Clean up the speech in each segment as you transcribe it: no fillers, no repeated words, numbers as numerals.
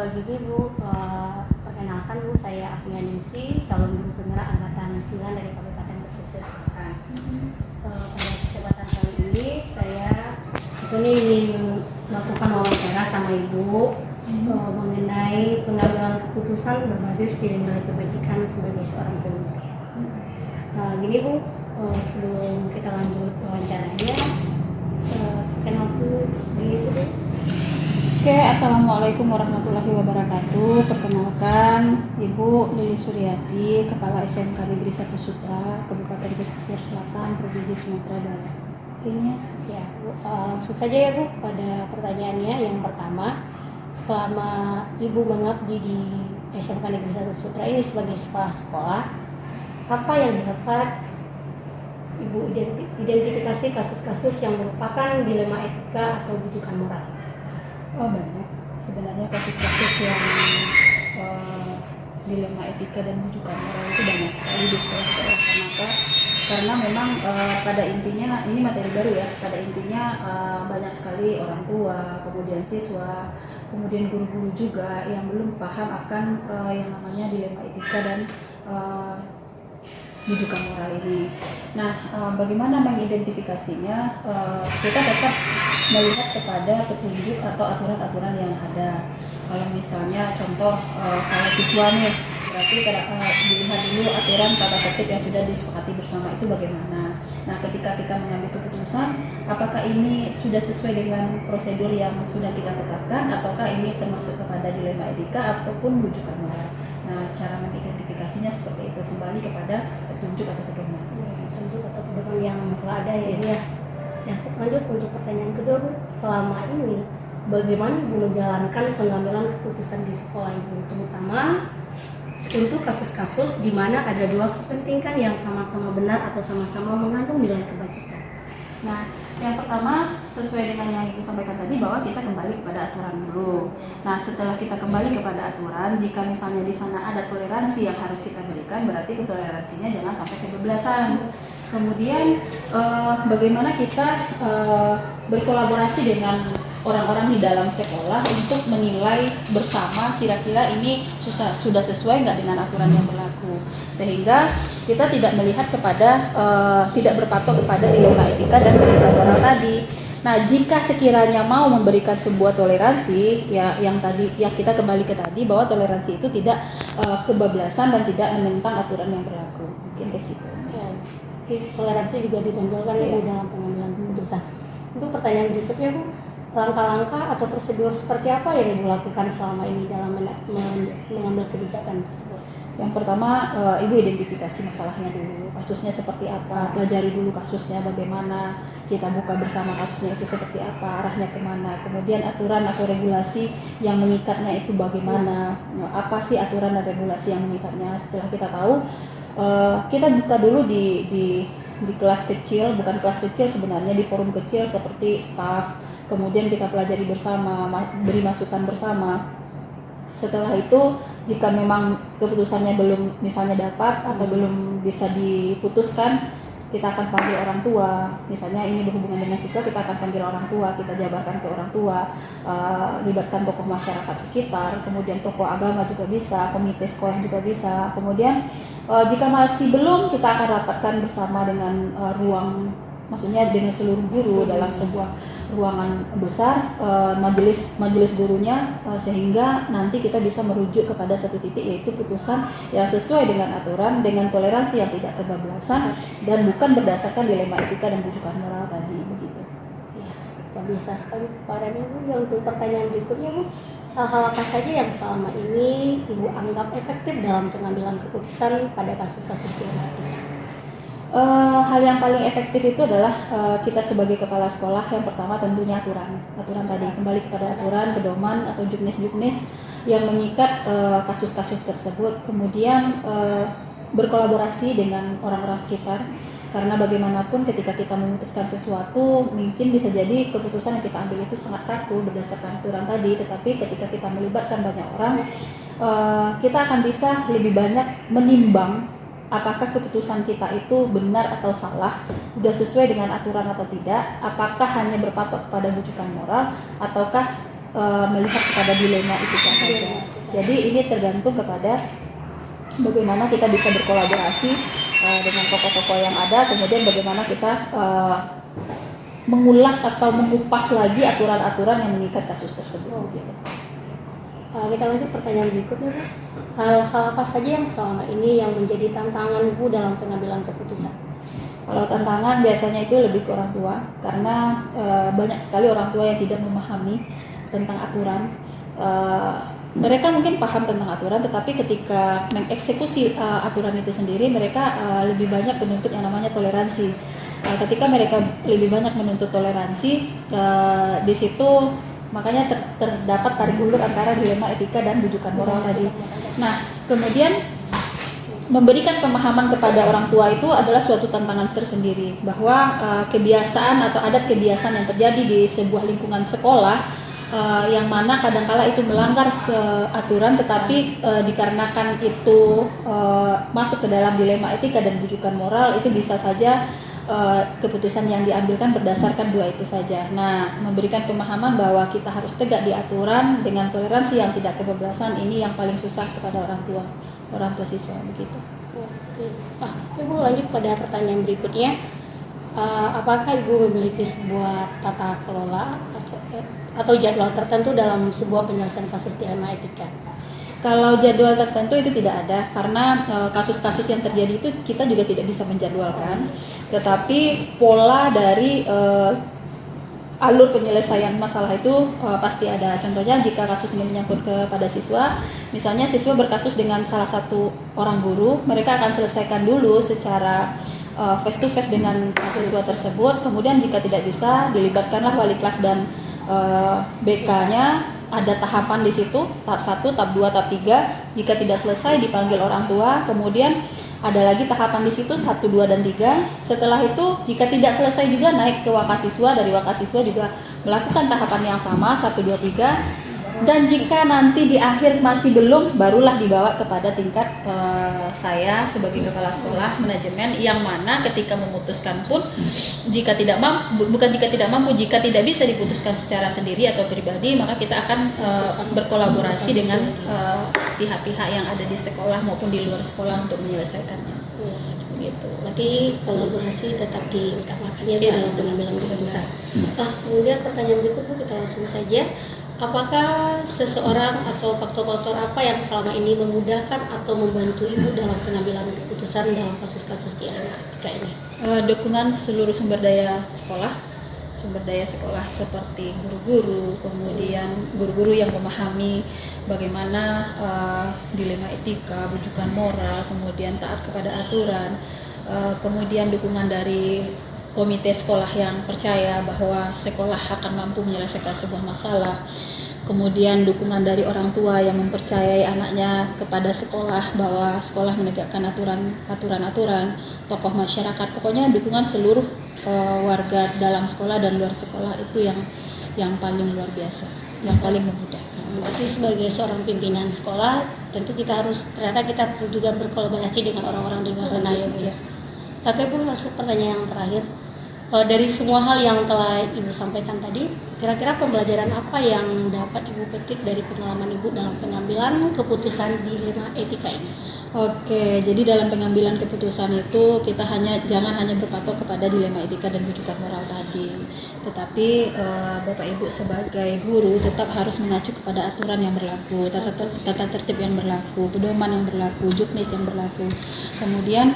Gini Bu, perkenalkan Bu, saya Agnia Ningsi, calon guru penggerak angkatan 9 dari Kabupaten Pesisir Selatan. Pada kesempatan kali ini saya ingin melakukan wawancara sama Ibu mengenai pengambilan keputusan berbasis nilai kebajikan sebagai seorang pemimpin. Gini Bu, sebelum kita lanjut wawancaranya, kenalkan diri Bu. Oke, Assalamualaikum warahmatullahi wabarakatuh. Perkenalkan, Ibu Lili Suryati, Kepala SMK Negeri 1 Sutra, Kabupaten Pesisir Selatan, Provinsi Sumatera Barat. Ini ya, Bu, langsung saja ya Bu pada pertanyaannya. Yang pertama, selama Ibu mengabdi di SMK Negeri 1 Sutra ini sebagai kepala sekolah, apa yang dapat Ibu identifikasi kasus-kasus yang merupakan dilema etika atau bujukan moral? Oh, banyak. Sebenarnya kasus-kasus yang dilema etika dan bujukan moral itu banyak sekali di sekolah-sekolah. Kenapa? Karena memang pada intinya ini materi baru ya. Pada intinya banyak sekali orang tua, kemudian siswa, kemudian guru-guru juga yang belum paham akan yang namanya dilema etika dan bujukan moral ini. Nah, bagaimana mengidentifikasinya? Kita tetap melihat kepada petunjuk atau aturan-aturan yang ada. Kalau misalnya contoh kalau siswa nih, berarti dilihat dulu aturan tata tertib yang sudah disepakati bersama itu bagaimana. Nah, ketika kita mengambil keputusan, apakah ini sudah sesuai dengan prosedur yang sudah kita tetapkan, ataukah ini termasuk kepada dilema etika ataupun bujukan moral. Nah, cara mengidentifikasinya seperti itu, kembali kepada petunjuk atau pedoman. Petunjuk atau pedoman yang telah ada ya. Ya, lanjut untuk pertanyaan kedua Bu. Selama ini bagaimana Ibu menjalankan pengambilan keputusan di sekolah Ibu, terutama untuk kasus-kasus di mana ada dua kepentingan yang sama-sama benar atau sama-sama mengandung nilai kebajikan? Nah, yang pertama sesuai dengan yang Ibu sampaikan tadi bahwa kita kembali kepada aturan dulu. Nah, setelah kita kembali kepada aturan, jika misalnya di sana ada toleransi yang harus kita berikan, berarti toleransinya jangan sampai kebablasan. Kemudian bagaimana kita berkolaborasi dengan orang-orang di dalam sekolah untuk menilai bersama kira-kira ini sudah sesuai nggak dengan aturan yang berlaku, sehingga kita tidak melihat kepada tidak berpatok kepada dilema etika dan bujukan moral tadi. Nah, jika sekiranya mau memberikan sebuah toleransi, ya yang kita kembali ke tadi bahwa toleransi itu tidak kebablasan dan tidak menentang aturan yang berlaku. Mungkin ke situ. Ya, toleransi juga ditonjolkan ya dalam pengambilan keputusan. Untuk pertanyaan berikutnya Bu, langkah-langkah atau prosedur seperti apa yang Ibu lakukan selama ini dalam mengambil kebijakan tersebut? Yang pertama, Ibu identifikasi masalahnya dulu, kasusnya seperti apa, pelajari dulu kasusnya bagaimana, kita buka bersama kasusnya itu seperti apa, arahnya kemana, kemudian aturan atau regulasi yang mengikatnya itu bagaimana, apa sih aturan dan regulasi yang mengikatnya. Setelah kita tahu, kita buka dulu di kelas kecil, bukan kelas kecil sebenarnya, di forum kecil seperti staff, kemudian kita pelajari bersama, beri masukan bersama. Setelah itu, jika memang keputusannya belum misalnya dapat atau belum bisa diputuskan, kita akan panggil orang tua. Misalnya ini berhubungan dengan siswa, kita akan panggil orang tua, kita jabarkan ke orang tua, libatkan tokoh masyarakat sekitar, kemudian tokoh agama juga bisa, komite sekolah juga bisa. Kemudian jika masih belum, kita akan rapatkan bersama dengan maksudnya dengan seluruh guru dalam sebuah ruangan besar, majelis gurunya, sehingga nanti kita bisa merujuk kepada satu titik, yaitu putusan yang sesuai dengan aturan, dengan toleransi yang tidak kebablasan dan bukan berdasarkan dilema etika dan bujukan moral tadi, begitu. Ya, bisa sekali Pak Rani Bu. Yang untuk pertanyaan berikutnya Bu, hal-hal apa saja yang selama ini Ibu anggap efektif dalam pengambilan keputusan pada kasus-kasus dilema etika? Hal yang paling efektif itu adalah kita sebagai kepala sekolah, yang pertama tentunya aturan tadi, kembali kepada aturan, pedoman atau juknis yang mengikat kasus-kasus tersebut. Kemudian berkolaborasi dengan orang-orang sekitar, karena bagaimanapun ketika kita memutuskan sesuatu, mungkin bisa jadi keputusan yang kita ambil itu sangat kaku berdasarkan aturan tadi, tetapi ketika kita melibatkan banyak orang, kita akan bisa lebih banyak menimbang apakah keputusan kita itu benar atau salah, sudah sesuai dengan aturan atau tidak, apakah hanya berpatok pada bujukan moral, ataukah melihat kepada dilema etika saja. Jadi ini tergantung kepada bagaimana kita bisa berkolaborasi dengan tokoh-tokoh yang ada, kemudian bagaimana kita mengulas atau mengupas lagi aturan-aturan yang mengikat kasus tersebut. Gitu. Kita lanjut pertanyaan berikutnya, Bu. Hal-hal apa saja yang selama ini yang menjadi tantangan Ibu dalam pengambilan keputusan? Kalau tantangan biasanya itu lebih ke orang tua, karena banyak sekali orang tua yang tidak memahami tentang aturan. Mereka mungkin paham tentang aturan, tetapi ketika mengeksekusi aturan itu sendiri, mereka lebih banyak menuntut yang namanya toleransi. Ketika mereka lebih banyak menuntut toleransi, di situ makanya terdapat tarik ulur antara dilema etika dan rujukan moral tadi. Nah, kemudian memberikan pemahaman kepada orang tua itu adalah suatu tantangan tersendiri, bahwa kebiasaan atau adat kebiasaan yang terjadi di sebuah lingkungan sekolah yang mana kadangkala itu melanggar aturan, tetapi dikarenakan itu masuk ke dalam dilema etika dan rujukan moral, itu bisa saja keputusan yang diambilkan berdasarkan dua itu saja. Nah, memberikan pemahaman bahwa kita harus tegak di aturan dengan toleransi yang tidak kebablasan, ini yang paling susah kepada orang tua siswa begitu. Oke. Ibu lanjut pada pertanyaan berikutnya. Apakah Ibu memiliki sebuah tata kelola atau jadwal tertentu dalam sebuah penyelesaian kasus dilema etika? Kalau jadwal tertentu itu tidak ada, karena kasus-kasus yang terjadi itu kita juga tidak bisa menjadwalkan, tetapi pola dari alur penyelesaian masalah itu pasti ada. Contohnya jika kasus ini menyangkut kepada siswa, misalnya siswa berkasus dengan salah satu orang guru, mereka akan selesaikan dulu secara face to face dengan siswa tersebut, kemudian jika tidak bisa dilibatkanlah wali kelas dan BK-nya. Ada tahapan di situ, tahap 1, tahap 2, tahap 3. Jika tidak selesai dipanggil orang tua, kemudian ada lagi tahapan di situ 1, 2, dan 3. Setelah itu jika tidak selesai juga naik ke wakasiswa, dari wakasiswa juga melakukan tahapan yang sama 1, 2, 3. Dan jika nanti di akhir masih belum, barulah dibawa kepada tingkat saya sebagai kepala sekolah manajemen, yang mana ketika memutuskan pun jika tidak bisa diputuskan secara sendiri atau pribadi, maka kita akan berkolaborasi dengan pihak-pihak yang ada di sekolah maupun di luar sekolah untuk menyelesaikannya. Begitu. Berarti kolaborasi tetap diutamakan ya dalam pengambilan keputusan. Kemudian pertanyaan berikutnya kita langsung saja. Apakah seseorang atau faktor-faktor apa yang selama ini memudahkan atau membantu Ibu dalam pengambilan keputusan dalam kasus-kasus dilema etika ini? Dukungan seluruh sumber daya sekolah seperti guru-guru, kemudian guru-guru yang memahami bagaimana dilema etika, rujukan moral, kemudian taat kepada aturan, kemudian dukungan dari komite sekolah yang percaya bahwa sekolah akan mampu menyelesaikan sebuah masalah, kemudian dukungan dari orang tua yang mempercayai anaknya kepada sekolah bahwa sekolah menegakkan aturan-aturan, tokoh masyarakat, pokoknya dukungan seluruh warga dalam sekolah dan luar sekolah itu yang paling luar biasa, yang paling memudahkan. Berarti sebagai seorang pimpinan sekolah, tentu kita perlu juga berkolaborasi dengan orang-orang di luar sana ya Bu ya. Oke Bu, masuk pertanyaan yang terakhir. Dari semua hal yang telah Ibu sampaikan tadi, kira-kira pembelajaran apa yang dapat Ibu petik dari pengalaman Ibu dalam pengambilan keputusan dilema etika ini? Oke, jadi dalam pengambilan keputusan itu kita jangan hanya berpatok kepada dilema etika dan rujukan moral tadi, tetapi Bapak Ibu sebagai guru tetap harus mengacu kepada aturan yang berlaku, tata tertib yang berlaku, pedoman yang berlaku, juknis yang berlaku. Kemudian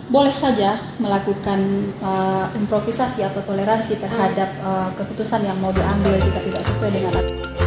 boleh saja melakukan improvisasi atau toleransi terhadap keputusan yang mau diambil jika tidak sesuai dengan aturan.